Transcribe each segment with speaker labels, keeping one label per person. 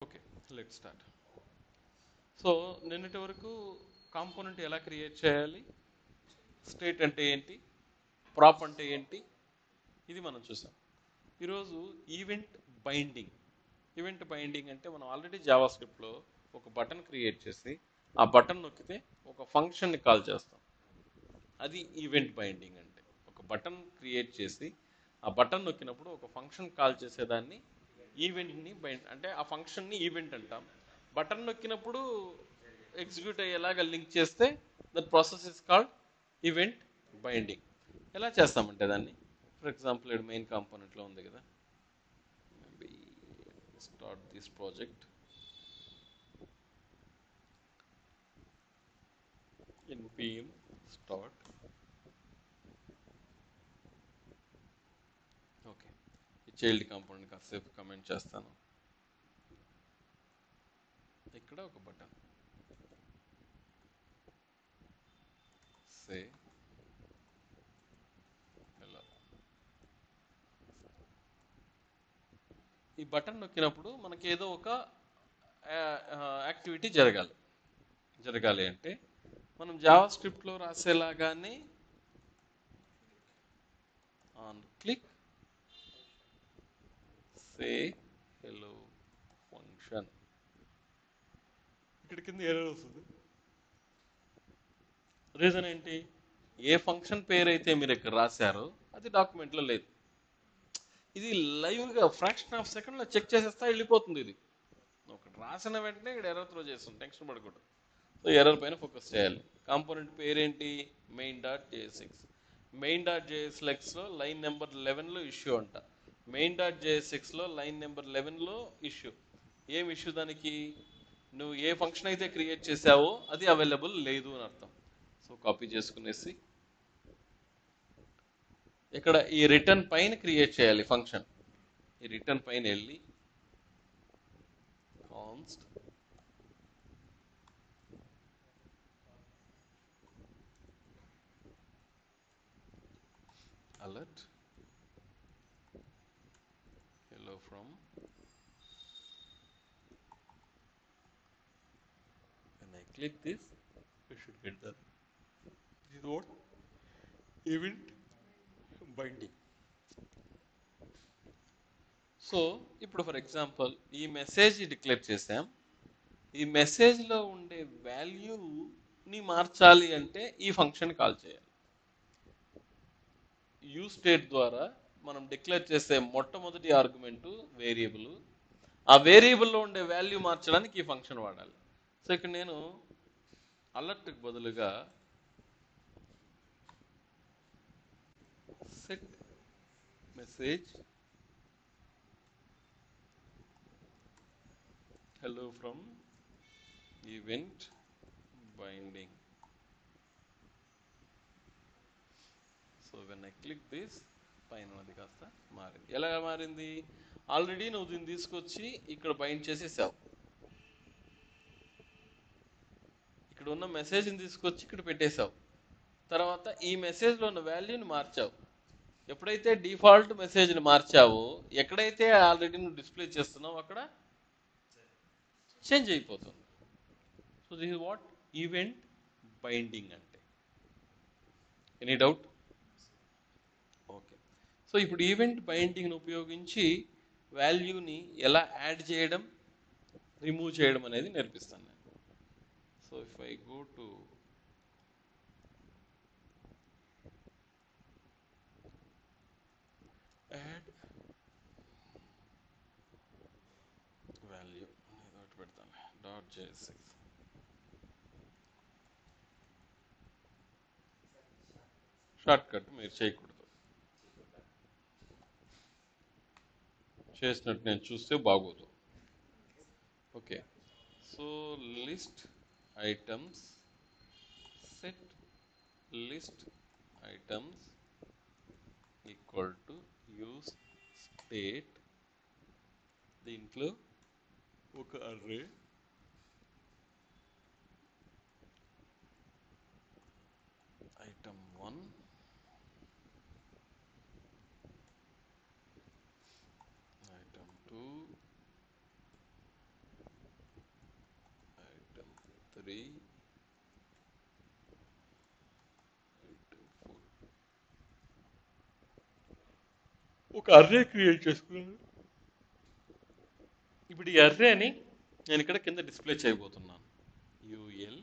Speaker 1: Okay, let start. So నిన్నటి వరకు component ఎలా క్రియేట్ చేయాలి, స్టేట్ అంటే ఏంటి, ప్రాప్ అంటే ఏంటి, ఇది మనం చూసాం. ఈరోజు ఈవెంట్ బైండింగ్. ఈవెంట్ బైండింగ్ అంటే మనం ఆల్రెడీ జావా స్క్రిప్ట్లో ఒక బటన్ క్రియేట్ చేసి ఆ బటన్ నొక్కితే ఒక ఫంక్షన్ని కాల్ చేస్తాం. అది ఈవెంట్ బైండింగ్ అంటే. ఒక బటన్ క్రియేట్ చేసి ఆ బటన్ నొక్కినప్పుడు ఒక ఫంక్షన్ కాల్ చేసేదాన్ని ఈవెంట్ని బైండ్ అంటే ఆ ఫంక్షన్ని ఈవెంట్ అంటాం. బటన్ నొక్కినప్పుడు ఎగ్జిక్యూట్ అయ్యేలాగా లింక్ చేస్తే that process is called event binding. ఎలా చేస్తామంటే దాన్ని, ఫర్ ఎగ్జాంపుల్ ఇక్కడ మెయిన్ కాంపోనెంట్లో ఉంది కదా, maybe start this project npm start. Okay, ఈ చైల్డ్ కాంపోనెంట్ కాసేపు కమెంట్ చేస్తాను. ఇక్కడ ఒక బటన్ సే హలో. ఈ బటన్ నొక్కినప్పుడు మనకి ఏదో ఒక యాక్టివిటీ జరగాలి అంటే మనం జావా స్క్రిప్ట్లో రాసేలాగానే on click say hello function. ఇక్కడ కింద ఎర్రర్ వస్తుంది. రీజన్ ఏంటి, ఏ ఫంక్షన్ పేరు అయితే మీరు ఇక్కడ రాశారో అది డాక్యుమెంట్లో లేదు. ఇది లైవ్గా ఫ్రాక్షన్ ఆఫ్ సెకండ్లో చెక్ చేసేస్తా వెళ్ళిపోతుంది. ఇది ఒకటి రాసిన వెంటనే ఇక్కడ ఎర్రర్ త్రో చేస్తుంది, టెన్షన్ పడకూడదు. సో ఎర్రర్ పైన ఫోకస్ చేయాలి. కాంపోనెంట్ పేరేంటి, main dot JSX. Main dot జేఎస్ఎక్స్లో లైన్ నెంబర్ 11లో ఇష్యూ అంట. మెయిన్ డాట్ జేఎస్ఎక్స్లో లైన్ నెంబర్ 11లో ఇష్యూ. ఏం ఇష్యూ దానికి, నువ్వు ఏ ఫంక్షన్ అయితే క్రియేట్ చేసావో అది అవైలబుల్ లేదు అని అర్థం. సో కాపీ చేసుకునేసి ఇక్కడ ఈ రిటర్న్ పైన క్రియేట్ చేయాలి ఫంక్షన్. ఈ రిటర్న్ పైన వెళ్ళి const alert hello from, when I click this we should get that. This is what event binding. So ఇప్పుడు ఫర్ ఎగ్జాంపుల్ ఈ మెసేజ్ డిక్లేర్ చేసాం. ఈ మెసేజ్లో ఉండే వాల్యూని మార్చాలి అంటే ఈ ఫంక్షన్ కాల్ చేయాలి. యూ స్టేట్ ద్వారా మనం డిక్లేర్ చేసే మొట్టమొదటి ఆర్గ్యుమెంటు వేరియబుల్. ఆ వేరియబుల్లో ఉండే వాల్యూ మార్చడానికి ఈ ఫంక్షన్ వాడాలి. సో ఇక్కడ నేను అలర్ట్కి బదులుగా set message hello from event binding. So when I click this పైన అది కాస్త మారింది. ఎలా మారింది, ఆల్రెడీ నువ్వు దీన్ని తీసుకొచ్చి ఇక్కడ బైండ్ చేసేసావు. ఇక్కడ ఉన్న మెసేజ్ని తీసుకొచ్చి ఇక్కడ పెట్టేశావు. తర్వాత ఈ మెసేజ్లో ఉన్న వాల్యూని మార్చావు. ఎప్పుడైతే డిఫాల్ట్ మెసేజ్ని మార్చావో, ఎక్కడైతే ఆల్రెడీ నువ్వు డిస్ప్లే చేస్తున్నావు అక్కడ చేంజ్ అయిపోతుంది. So this is what event binding అంటే. Any doubt? ఓకే. సో ఇప్పుడు ఈవెంట్ బైండింగ్ని ఉపయోగించి వాల్యూని ఎలా యాడ్ చేయడం, రిమూవ్ చేయడం అనేది నేర్పిస్తాను నేను. So if I go to add value ఏదో పెడతాను, డాట్ జేఎస్ఎక్స్. షార్ట్ కట్ మీరు చేయకూడదు, చేసినట్టు నేను చూస్తే బాగోదు. Okay, so list items, set list items equal to use state. దీంట్లో ఒక అర్రే ఐటమ్ 1, ఐటమ్ 2, 3 item 4 ఒక అర్రే క్రియేట్ చేసుకున్నాను. ఇప్పుడు ఈ అర్రేని నేను ఇక్కడ కింద డిస్ప్లే చేయబోతున్నాను. యూఎల్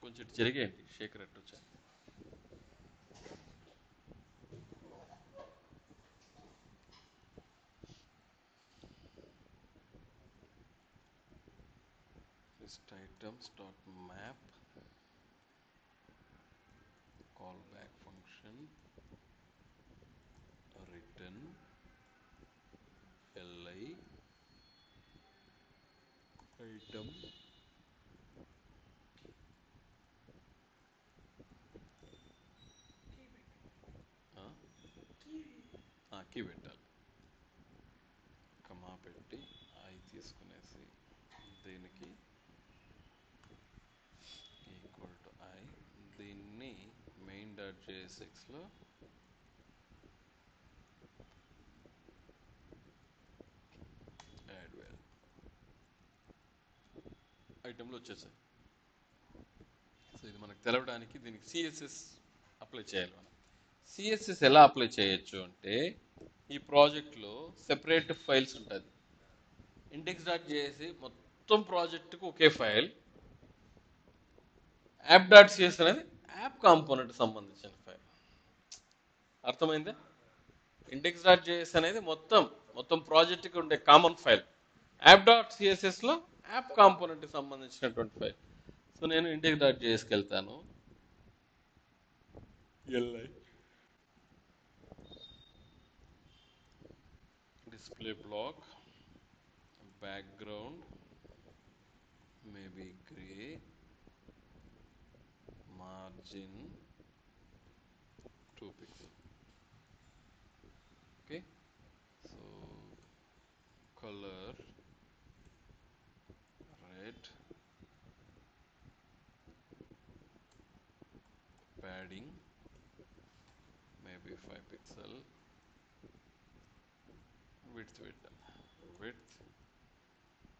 Speaker 1: కొంచెం ఇటు జరిగేయండి, శేఖర్ అట్టు వచ్చా. list items dot map callback function return li item key పెట్టాలి, కమా పెట్టి ఐ తీసుకునేసి దీనికి ఈక్వల్ టు ఐ, దీన్ని మెయిన్ డాట్ జేఎస్ఎక్స్లో యాడ్ వాల్యూ ఐటెంలో వచ్చేసాయి. సో ఇది మనకు తెలవడానికి దీనికి సిఎస్ఎస్ అప్లై చేయాలి. మనం సిఎస్ఎస్ ఎలా అప్లై చేయొచ్చు అంటే, ఈ ప్రాజెక్ట్లో సెపరేట్ ఫైల్స్ ఉంటుంది. ఇండెక్స్ డాట్ జేఎస్సి మొత్తం ప్రాజెక్టుకు ఒకే ఫైల్, యాప్ డాట్ సిఎస్ అనేది యాప్ కాంపోనెంట్ సంబంధించిన ఫైల్. అర్థమైందా? ఇండెక్స్ డాట్ జేఎస్ అనేది మొత్తం ప్రాజెక్ట్కి ఉండే కామన్ ఫైల్, యాప్ డాట్ సిఎస్ఎస్లో యాప్ కాంపోనెంట్కి సంబంధించినటువంటి ఫైల్. సో నేను ఇండెక్స్ డాట్ జేఎస్కి వెళ్తాను, LI display block, background maybe gray, margin 2 pixel. Okay, so color red, padding maybe 5 pixel, width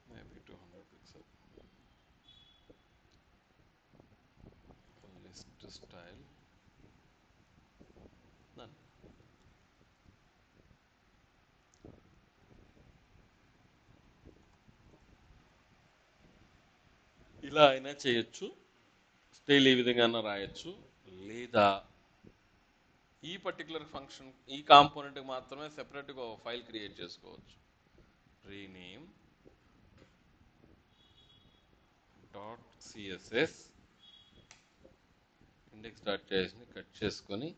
Speaker 1: maybe 200 pixel, list style none. ఇలా అయినా చేయొచ్చు, స్టైల్ ఈ విధంగా రాయొచ్చు, లేదా ఈ పర్టికులర్ ఫంక్షన్ ఈ కాంపోనెంట్కి మాత్రమే సెపరేట్గా ఒక ఫైల్ క్రియేట్ చేసుకోవచ్చు. Rename dot CSS index dot జేఎస్ని కట్ చేసుకొని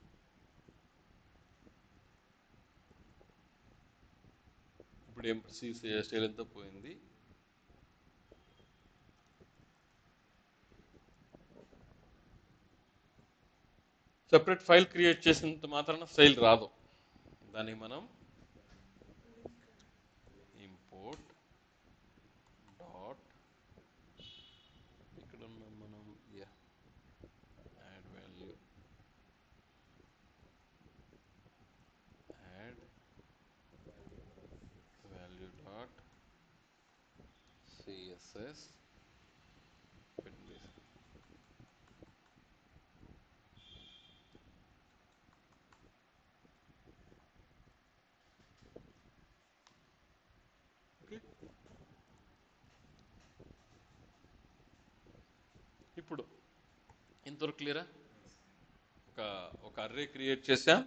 Speaker 1: ఇప్పుడు ఏం స్టైల్ అంతా పోయింది. సెపరేట్ ఫైల్ క్రియేట్ చేసినంత మాత్రాన స్టైల్ రాదు. దాన్ని మనం ఇంపోర్ట్ డాట్ ఇక్కడ ఉన్నాం మనం add value add value dot CSS పెట్టింది. ఇప్పుడు ఇంతవరకు క్లియరా? ఒక అర్రే క్రియేట్ చేసాం,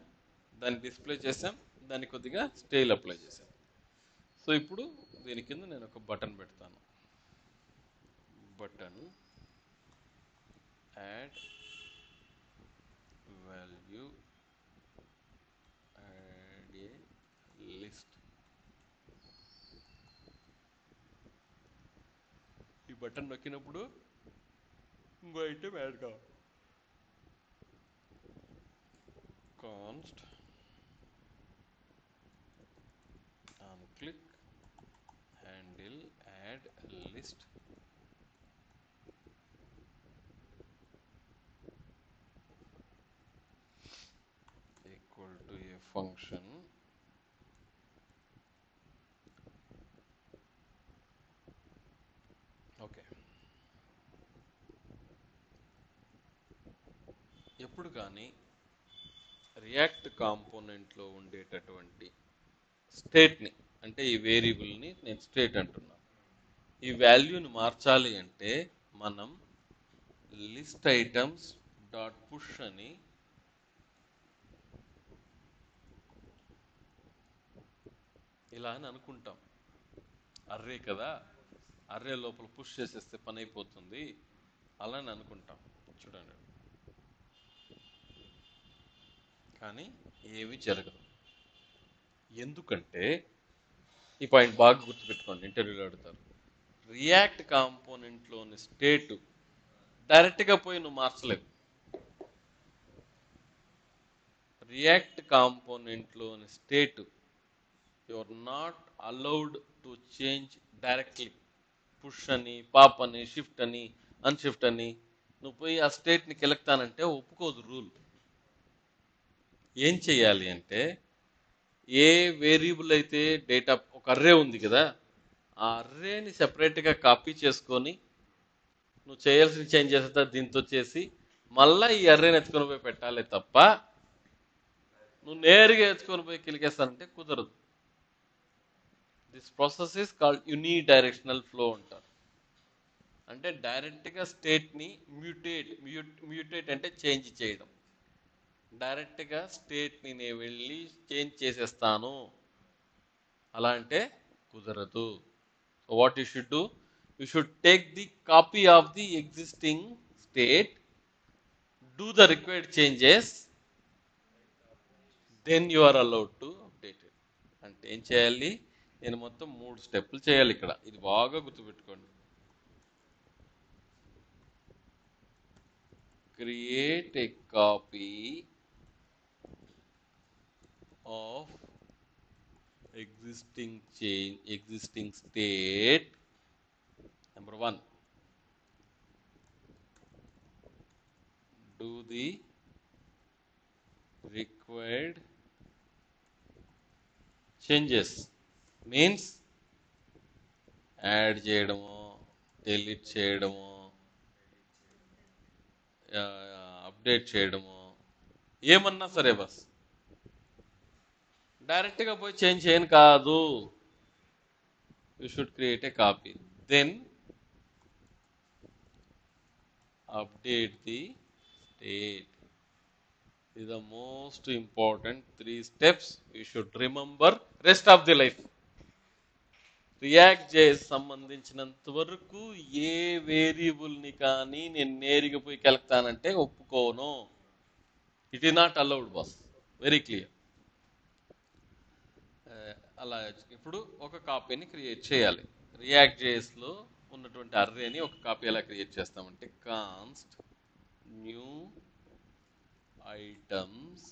Speaker 1: దాన్ని డిస్ప్లే చేసాం, దాన్ని కొద్దిగా స్టైల్ అప్లై చేసాం. సో ఇప్పుడు దీని కింద నేను ఒక బటన్ పెడతాను. బటన్ యాడ్ వాల్యూ యాడ్ ఏ లిస్ట్. ఈ బటన్ నొక్కినప్పుడు ఇంకో ఐటెం యాడ్ కావాలి. const on click handle add list equal to a function okay, ఎప్పుడు కానీ రియాక్ట్ కాంపోనెంట్లో ఉండేటటువంటి స్టేట్ని, అంటే ఈ వేరియబుల్ని నేను స్టేట్ అంటున్నాను, ఈ వాల్యూని మార్చాలి అంటే మనం లిస్ట్ ఐటమ్స్ డాట్ పుష్ అని ఇలా అని అనుకుంటాం. అర్రే కదా, అర్రే లోపల పుష్ చేసేస్తే పని అయిపోతుంది అలా అని అనుకుంటాం. చూడండి, కానీ ఏమీ జరగదు. ఎందుకంటే ఈ పాయింట్ బాగా గుర్తుపెట్టుకోండి, ఇంటర్వ్యూలో అడుగుతారు. రియాక్ట్ కాంపోనెంట్లోని స్టేట్ డైరెక్ట్గా పోయి నువ్వు మార్చలేవు. రియాక్ట్ కాంపోనెంట్లోని state you are not allowed to change directly. Push అని, పాప్ అని, షిఫ్ట్ అని, అన్షిఫ్ట్ అని నువ్వు పోయి ఆ స్టేట్ని కెలుకుతానంటే ఒప్పుకోదు రూల్. ఏం చెయ్యాలి అంటే, ఏ వేరియబుల్ అయితే డేటా, ఒక అర్రే ఉంది కదా, ఆ అర్రేని సెపరేట్గా కాపీ చేసుకొని నువ్వు చేయాల్సిన చేంజెస్ అంతా దీంతో చేసి మళ్ళీ ఈ అర్రేని ఎత్తుకొని పోయి పెట్టాలి తప్ప నువ్వు నేరుగా ఎత్తుకొని పోయి కిలికేస్తానంటే కుదరదు. This process is called uni directional flow అంటారు. అంటే డైరెక్ట్గా స్టేట్ని మ్యూటేట్ అంటే చేంజ్ చేయడం. డైరెక్ట్గా స్టేట్ని నేను వెళ్ళి చేంజ్ చేసేస్తాను అలా అంటే కుదరదు. So what you should do, you should take the copy of the existing state, do the required changes, then you are allowed to update it. అంటే ఏం చేయాలి, నేను మొత్తం 3 స్టెప్పులు చేయాలి ఇక్కడ. ఇది బాగా గుర్తుపెట్టుకోండి. Create a copy of existing state. Number 1, do the required changes. Means add చేయడము, డిలీట్ చేయడము, అప్డేట్ చేయడము, ఏమన్నా సరే బస్ డైరెక్ట్గా పోయి చేంజ్ చేయను కాదు. You should create a copy, then update the state. Is the most important 3 steps you should remember rest of the life. React JS సంబంధించినంత వరకు ఏ వేరియబుల్ని కానీ నేను నేరుగా పోయి కెలుకుతానంటే ఒప్పుకోను. It is not allowed boss, very clear. అలా ఇప్పుడు ఒక కాపీని క్రియేట్ చేయాలి. రియాక్ట్ జేఎస్లో ఉన్నటువంటి అర్రేని ఒక కాపీ ఎలా క్రియేట్ చేస్తామంటే, const new items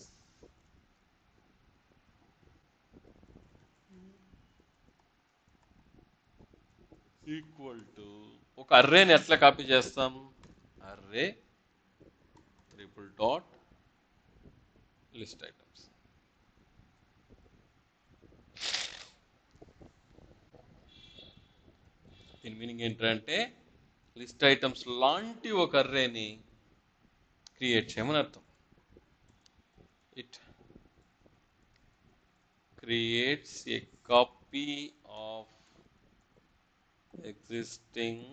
Speaker 1: equal to, ఒక అర్రేని ఎట్లా కాపీ చేస్తాం, array triple dot list items. దీని మీనింగ్ ఏంటంటే లిస్ట్ ఐటమ్స్ లాంటి ఒక అర్రేని క్రియేట్ చేయమని అర్థం. It creates a copy of existing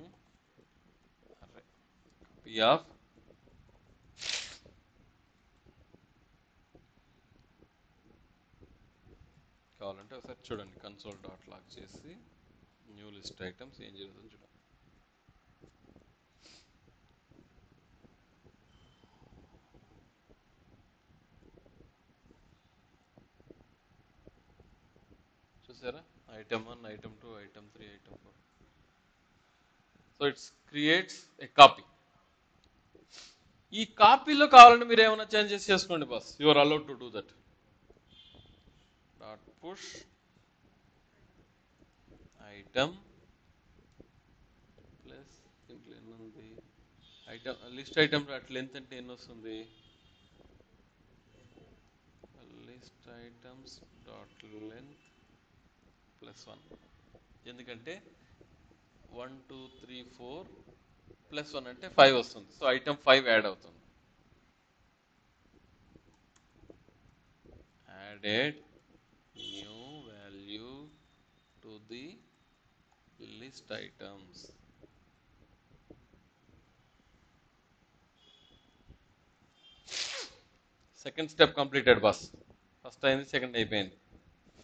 Speaker 1: array, copy of కావాలంటే ఒకసారి చూడండి, కన్సోల్ డాట్ లాగ్ చేసి న్యూ లిస్ట్ ఐటమ్స్ ఏం జరుగుతుందో చూడండి. చూసారా, item 1, item 2, item 3, item 4. So it's creates a copy. ఈ కాపీలో కావాలంటే మీరు ఏమైనా చేంజెస్ చేసుకోండి boss, you are allowed to do that. Dot push item plus దీంట్లో ఎన్ని ఉంది, item list item dot length అంటే ఎన్ని వస్తుంది, లిస్ట్ ఐటమ్స్ డాట్ లెంత్ +1. ఎందుకంటే 1 2 3 4 ప్లస్ 1 అంటే 5 వస్తుంది. సో ఐటమ్ 5 యాడ్ అవుతుంది. Added new value to the list items. Second step completed boss. First అయింది, సెకండ్ అయిపోయింది.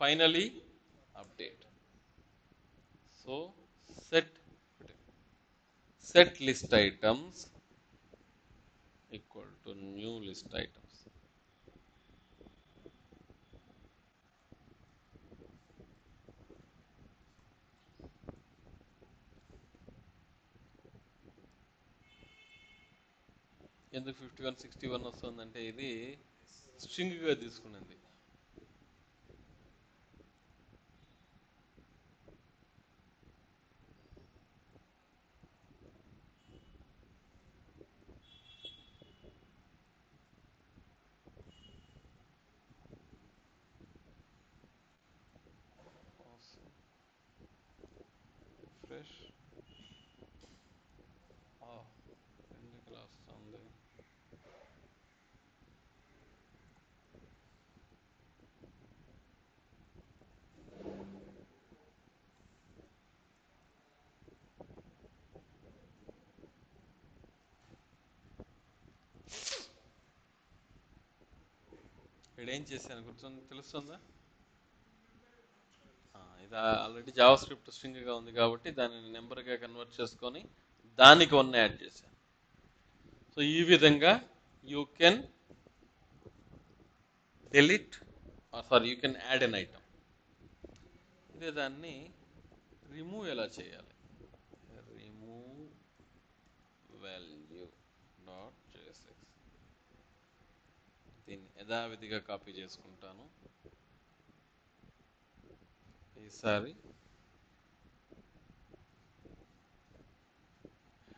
Speaker 1: Finally update. So set list items equal to new list items. ఎందుకు 51 61 వస్తుందంటే ఇది స్ట్రింగ్గా తీసుకున్నది. ఫ్రెష్ ఎందుకు రాస్తుంది? ఇక్కడ ఏం చేశాను గుర్తుంది, తెలుస్తుందా? ఇది ఆల్రెడీ జావా స్క్రిప్ట్ స్ట్రింగ్గా ఉంది కాబట్టి దానిని నెంబర్గా కన్వర్ట్ చేసుకొని దానికి 1 యాడ్ చేశాను. సో ఈ విధంగా you can delete you can add an item. ఇదే దాన్ని రిమూవ్ ఎలా చేయాలి? Remove value dot JSX. దీన్ని యథావిధిగా కాపీ చేసుకుంటాను. ఈసారి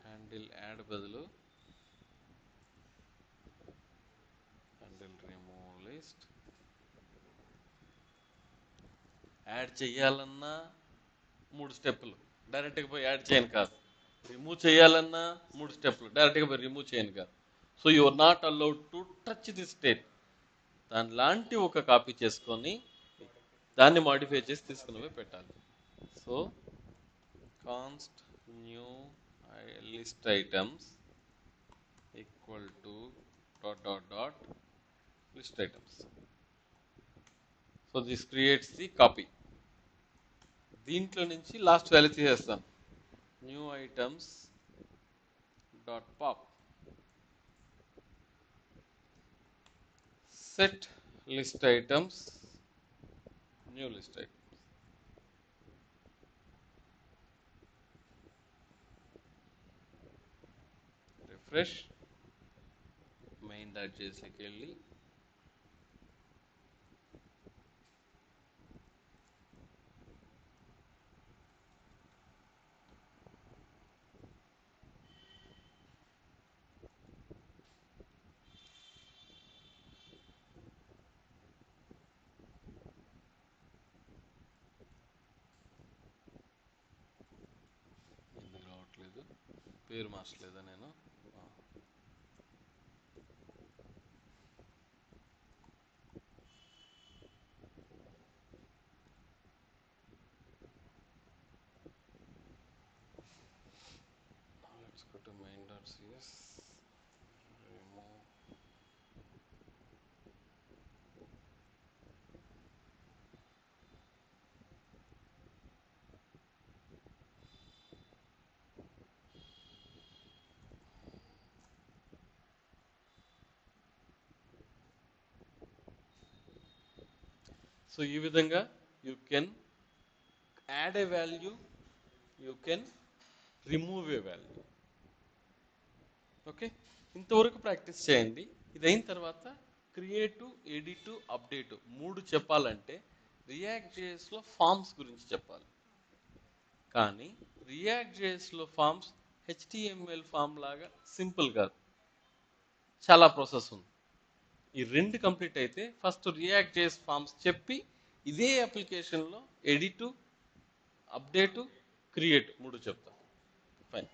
Speaker 1: హ్యాండిల్ యాడ్ బదులు హ్యాండిల్ రిమూవ్ లిస్ట్. యాడ్ చేయాలన్నా 3 స్టెప్పులు, డైరెక్ట్గా పోయి యాడ్ చేయను కాదు. రిమూవ్ చేయాలన్నా 3 స్టెప్పులు, డైరెక్ట్గా పోయి రిమూవ్ చేయను కాదు. So you are not allowed to touch the state. దాని లాంటి ఒక కాపీ చేసుకొని దాన్ని మాడిఫై చేసి తీసుకుని పోయి పెట్టాలి. So const new list items equal to dot dot dot list items. So this creates the copy. దీంట్లో నుంచి లాస్ట్ వాల్యూ తీసేస్తాను. New items dot pop set list items new list items. Refresh. Main dot జేఎస్కి వెళ్ళి పేరు మార్చలేదా నేను? Let's go to main.cs. remove so ఈ విధంగా you can add a value, you can remove a value. Okay, ఇంతవరకు practice చేయండి. ఇది అయిన తర్వాత క్రియేటివ్, ఎడిటివ్, అప్డేట్ 3 చెప్పాలంటే రియాక్ట్ జేఎస్లో ఫార్మ్స్ గురించి చెప్పాలి. కానీ రియాక్ట్ జేఎస్లో ఫార్మ్స్ HTML ఫామ్ లాగా సింపుల్ కాదు, చాలా ప్రాసెస్ ఉంది. ఈ 2 కంప్లీట్ అయితే ఫస్ట్ రియాక్ట్ జేఎస్ ఫార్మ్స్ చెప్పి ఇదే అప్లికేషన్లో ఎడిటు, అప్డేటు, క్రియేట్ 3 చెప్తా. ఫైన్.